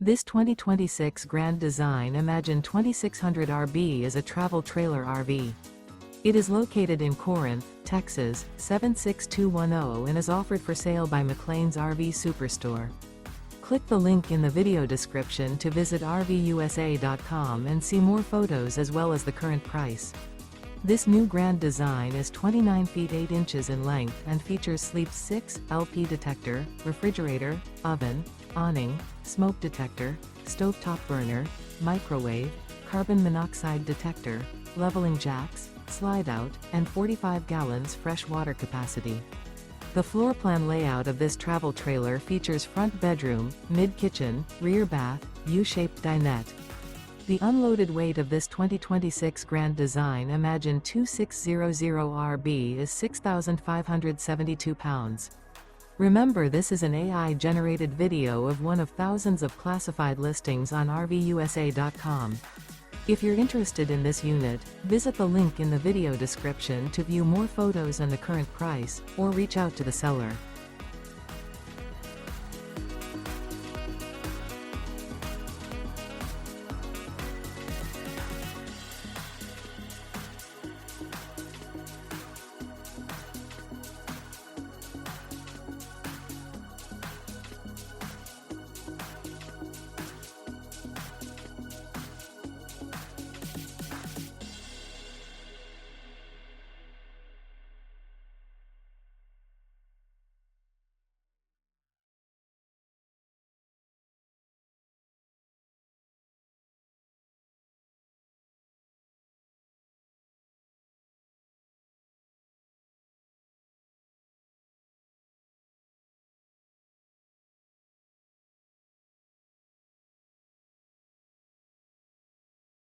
This 2026 Grand Design Imagine 2600 RB is a travel trailer RV. It is located in Corinth, Texas, 76210 and is offered for sale by McClain's RV Superstore. Click the link in the video description to visit RVUSA.com and see more photos as well as the current price. This new Grand Design is 29 feet 8 inches in length and features Sleep 6, LP detector, refrigerator, oven, awning, smoke detector, stovetop burner, microwave, carbon monoxide detector, leveling jacks, slide-out, and 45 gallons fresh water capacity. The floor plan layout of this travel trailer features front bedroom, mid-kitchen, rear bath, U-shaped dinette. The unloaded weight of this 2026 Grand Design Imagine 2600RB is 6,572 pounds. Remember, this is an AI-generated video of one of thousands of classified listings on RVUSA.com. If you're interested in this unit, visit the link in the video description to view more photos and the current price, or reach out to the seller.